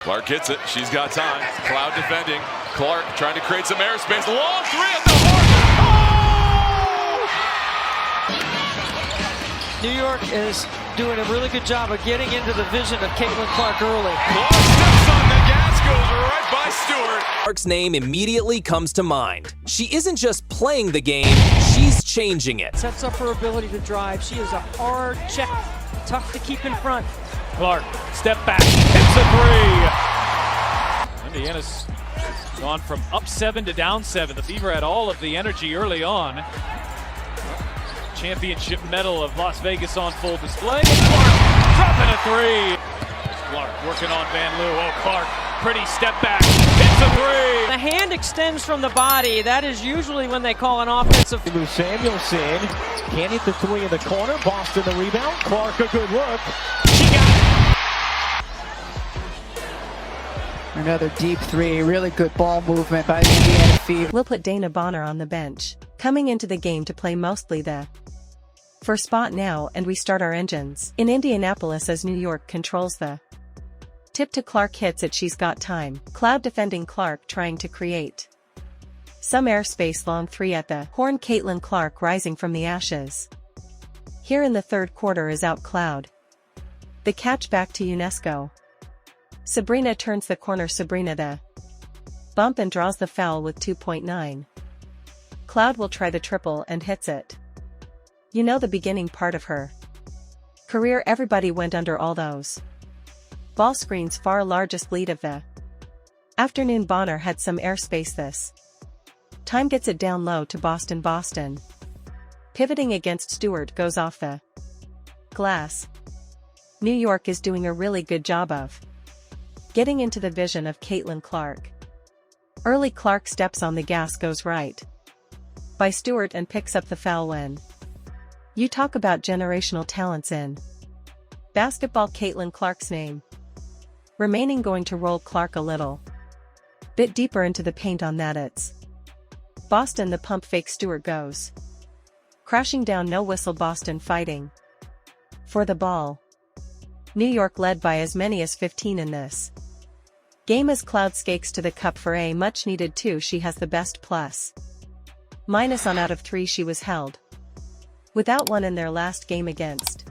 Clark hits it. She's got time. Cloud defending. Clark trying to create some airspace. Long three at the horn. Oh! New York is doing a really good job of getting into the vision of Caitlin Clark early. Clark steps on the gas, goes right by Stewart. Clark's name immediately comes to mind. She isn't just playing the game, she's changing it. Sets up her ability to drive. She is a hard check, tough to keep in front. Clark, step back, hits a three. Indiana's gone from up 7 to down 7. The Fever had all of the energy early on. Championship medal of Las Vegas on full display. Clark dropping a three. Clark working on Van Loo. Oh, Clark, pretty step back, hits a three. The hand extends from the body. That is usually when they call an offensive. Samuelson can't hit the three in the corner. Boston the rebound. Clark a good look. She got it. Another deep three. Really good ball movement by the Indiana Fever. We'll put Dana Bonner on the bench, coming into the game to play mostly the first spot now, and we start our engines in Indianapolis as New York controls the tip to Clark. Hits it. She's got time. Cloud defending. Clark trying to create some airspace. Long three at the horn. Caitlin Clark rising from the ashes. Here in the third quarter is out. Cloud. The catch back to Ionescu. Sabrina turns the corner. Sabrina the bump and draws the foul with 2.9. Cloud will try the triple and hits it. You know the beginning part of her career, everybody went under all those ball screens. Far largest lead of the afternoon. Bonner had some airspace this time, gets it down low to Boston. Boston pivoting against Stewart, goes off the glass. New York is doing a really good job of getting into the vision of Caitlin Clark. Early. Clark steps on the gas, goes right by Stewart and picks up the foul. When you talk about generational talents in basketball, Caitlin Clark's name remaining. Going to roll Clark a little bit deeper into the paint. On that it's Boston. The pump fake. Stewart goes crashing down. No whistle. Boston fighting for the ball. New York led by as many as 15 in this game as Cloud skakes to the cup for a much needed 2. She has the best plus minus on out of 3. She was held without one in their last game against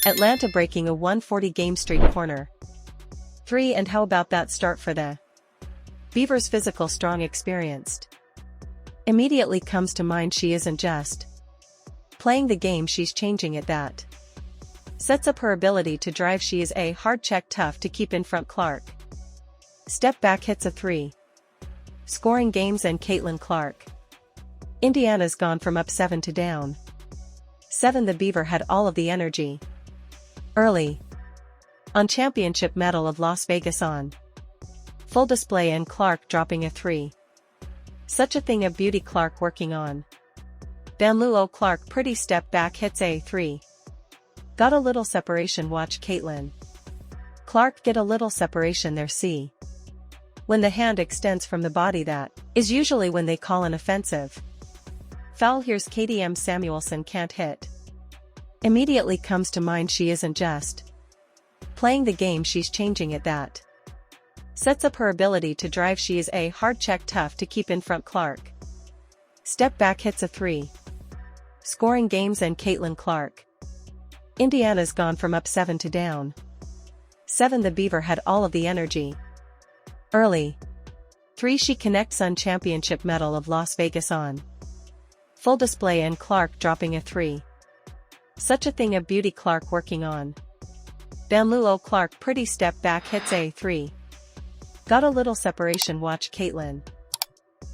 Atlanta, breaking a 140 game streak. Corner 3. And how about that start for the Beavers? Physical, strong, experienced. Immediately comes to mind. She isn't just playing the game, she's changing it. That sets up her ability to drive. She is a hard check, tough to keep in front. Clark step back, hits a 3. Scoring games and Caitlin Clark. Indiana's gone from up 7 to down 7. The Beaver had all of the energy early on. Championship medal of Las Vegas on full display, and Clark dropping a 3. Such a thing of beauty. Clark working on Van Loo. Oh, Clark, pretty step back, hits a 3. Got a little separation. Watch Caitlin Clark get a little separation there. See, when the hand extends from the body, that is usually when they call an offensive foul. Here's KDM. Samuelson can't hit. Immediately comes to mind. She isn't just playing the game, she's changing it. That sets up her ability to drive. She is a hard check, tough to keep in front. Clark step back, hits a 3. Scoring games and Caitlin Clark. Indiana's gone from up 7 to down 7. The Beaver had all of the energy early 3. She connects on championship medal of Las Vegas on full display, and Clark dropping a 3. Such a thing of beauty. Clark working on Van Loo. Oh, Clark, pretty step back, hits a 3. Got a little separation. Watch Caitlin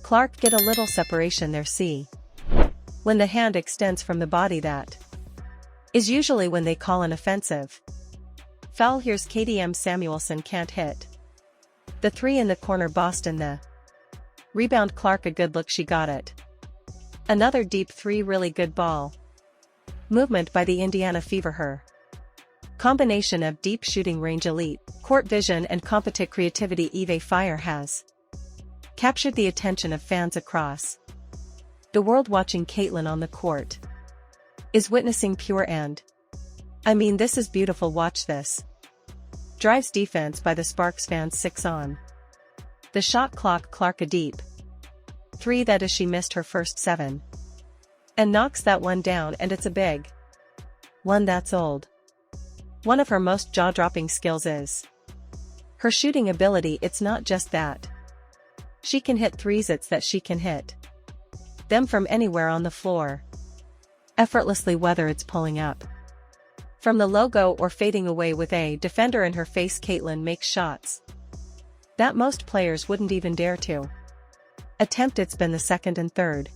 Clark get a little separation there. See, when the hand extends from the body, that is usually when they call an offensive foul. Here's KDM. Samuelson can't hit the 3 in the corner. Boston the rebound. Clark a good look. She got it. Another deep 3. Really good ball movement by the Indiana Fever. Her combination of deep shooting range, elite court vision, and competent creativity. Eve Fire has captured the attention of fans across the world. Watching Caitlin on the court is witnessing pure and I mean, this is beautiful. Watch this. Drives defense by the Sparks fans 6 on. The shot clock Clark a deep 3 that is she missed her first 7. And knocks that one down and it's a big one that's old. One of her most jaw-dropping skills is her shooting ability. It's not just that she can hit threes, it's that she can hit them from anywhere on the floor. Effortlessly, whether it's pulling up from the logo or fading away with a defender in her face. Caitlin makes shots that most players wouldn't even dare to attempt. It's been the second and third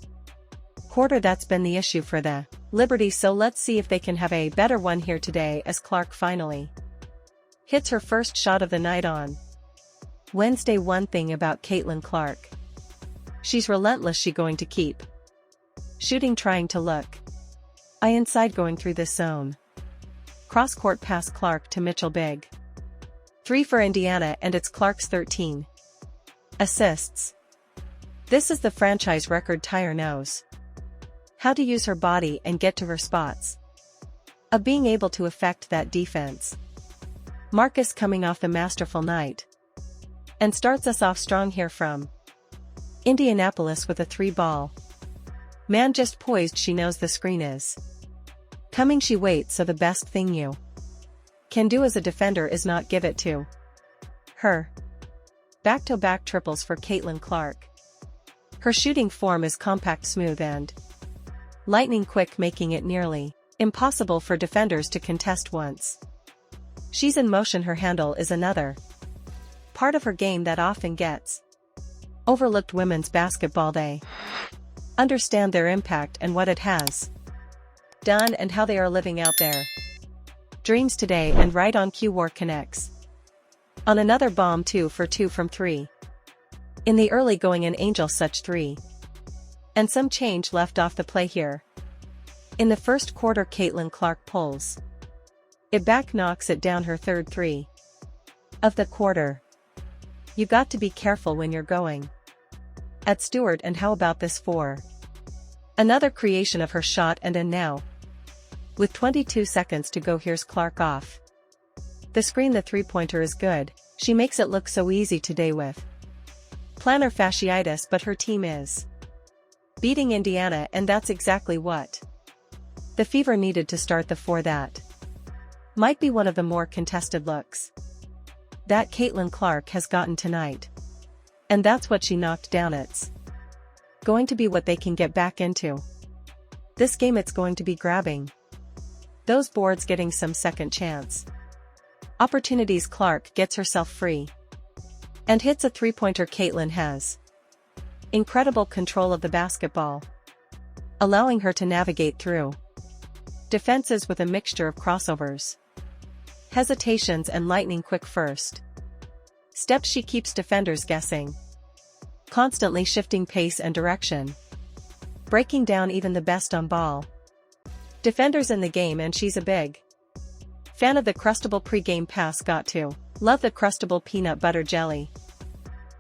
quarter that's been the issue for the Liberty, so let's see if they can have a better one here today as Clark finally hits her first shot of the night on Wednesday. One thing about Caitlin Clark, she's relentless. She going to keep shooting, trying to look inside, going through this zone. Cross-court pass Clark to Mitchell, big 3 for Indiana, and it's Clark's 13 assists. This is the franchise record. Tyre knows how to use her body and get to her spots of being able to affect that defense. Marcus coming off the masterful night and starts us off strong here from Indianapolis with a 3-ball. Man just poised. She knows the screen is coming. She waits, so the best thing you can do as a defender is not give it to her. Back-to-back triples for Caitlin Clark. Her shooting form is compact, smooth, and lightning quick, making it nearly impossible for defenders to contest once she's in motion. Her handle is another part of her game that often gets overlooked. Women's basketball, they understand their impact and what it has done and how they are living out their dreams today. And right on cue, War connects on another bomb. 2 for 2 from 3 in the early going. An Angel such 3 and some change left off the play here. In the first quarter, Caitlin Clark pulls it back, knocks it down, her third 3 of the quarter. You got to be careful when you're going at Stewart. And how about this for another creation of her shot? And now, with 22 seconds to go, here's Clark off the screen. The 3-pointer is good. She makes it look so easy today with plantar fasciitis, but her team is beating Indiana, and that's exactly what the Fever needed to start the 4. That might be one of the more contested looks that Caitlin Clark has gotten tonight. And that's what she knocked down. It's going to be what they can get back into this game. It's going to be grabbing those boards, getting some second chance opportunities. Clark gets herself free and hits a 3-pointer. Caitlin has incredible control of the basketball, allowing her to navigate through defenses with a mixture of crossovers, hesitations, and lightning quick first steps. She keeps defenders guessing, constantly shifting pace and direction, breaking down even the best on ball defenders in the game. And she's a big fan of the Crustable pre-game pass. Got to love the Crustable peanut butter jelly.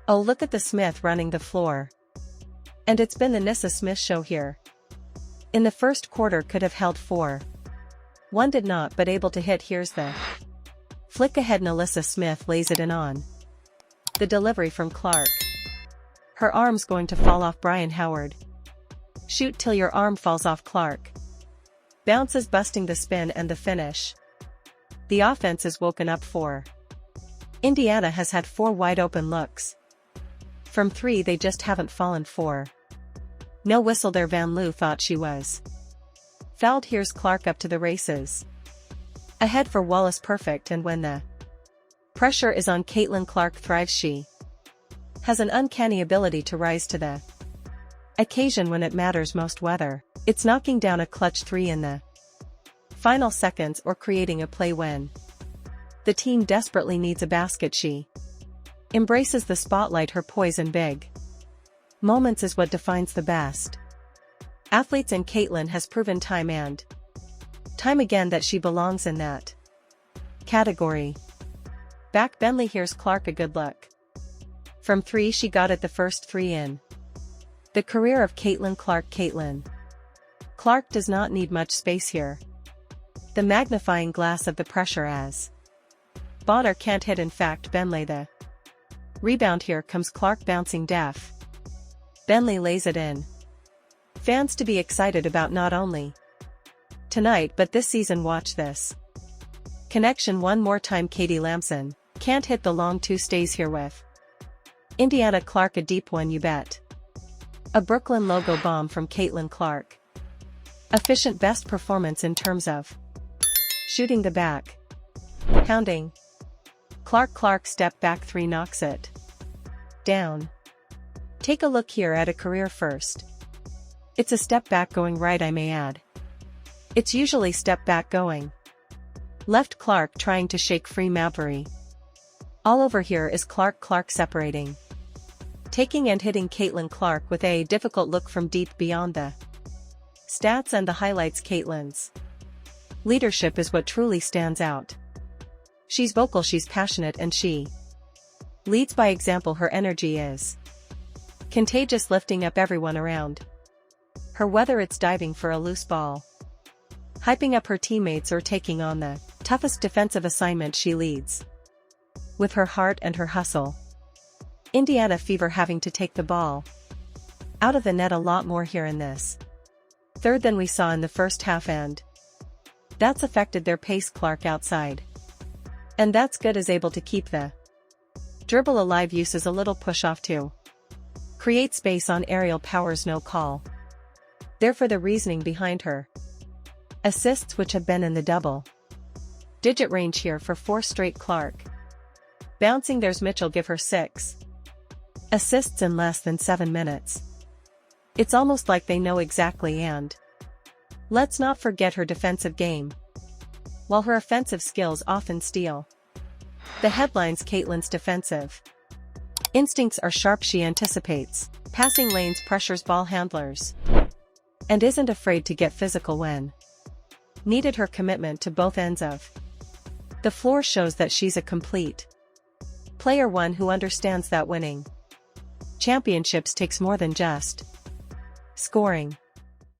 Oh, look at the Smith running the floor. And it's been the Nissa Smith show here. In the first quarter, could have held 4. One did not, but able to hit. Here's the flick ahead. Nissa Smith lays it in on the delivery from Clark. Her arm's going to fall off. Brian Howard. Shoot till your arm falls off. Clark bounces, busting the spin and the finish. The offense is woken up for Indiana has had 4 wide open looks from 3. They just haven't fallen for. No whistle there. Van Loo thought she was fouled. Here's Clark up to the races. Ahead for Wallace, perfect. And when the pressure is on, Caitlin Clark thrives. She has an uncanny ability to rise to the occasion when it matters most, whether it's knocking down a clutch 3 in the final seconds or creating a play when the team desperately needs a basket. She embraces the spotlight. Her poise in big moments is what defines the best athletes, and Caitlin has proven time and time again that she belongs in that category. Back Bentley. Here's Clark, a good look from 3. She got it, the first 3 in the career of Caitlin Clark. Caitlin Clark does not need much space here. The magnifying glass of the pressure as Bonner can't hit, in fact Benley the rebound. Here comes Clark bouncing def. Benley lays it in. Fans to be excited about not only tonight but this season. Watch this. Connection one more time. Katie Lamson can't hit the long two, stays here with Indiana. Clark a deep one, you bet. A Brooklyn logo bomb from Caitlin Clark. Efficient, best performance in terms of shooting the back. Pounding. Clark step back three, knocks it down. Take a look here at a career first. It's a step back going right, I may add. It's usually step back going left. Clark trying to shake free. Mabry all over. Here is Clark separating, taking and hitting Caitlin Clark with a difficult look from deep. Beyond the stats and the highlights, Caitlin's leadership is what truly stands out. She's vocal, she's passionate, and she leads by example. Her energy is contagious, lifting up everyone around her, whether it's diving for a loose ball, hyping up her teammates, or taking on the toughest defensive assignment. She leads with her heart and her hustle. Indiana Fever having to take the ball out of the net a lot more here in this third than we saw in the first half, and that's affected their pace. Clark outside, and that's good, is able to keep the dribble alive. Uses a little push off to create space on aerial powers. No call there for the reasoning behind her assists, which have been in the double-digit range here for 4 straight. Clark bouncing. There's Mitchell, give her 6 assists in less than 7 minutes. It's almost like they know exactly. And let's not forget her defensive game, while her offensive skills often steal the headlines. Caitlin's defensive instincts are sharp. She anticipates passing lanes, pressures ball handlers, and isn't afraid to get physical when needed. Her commitment to both ends of the floor shows that she's a complete player, one who understands that winning championships takes more than just scoring.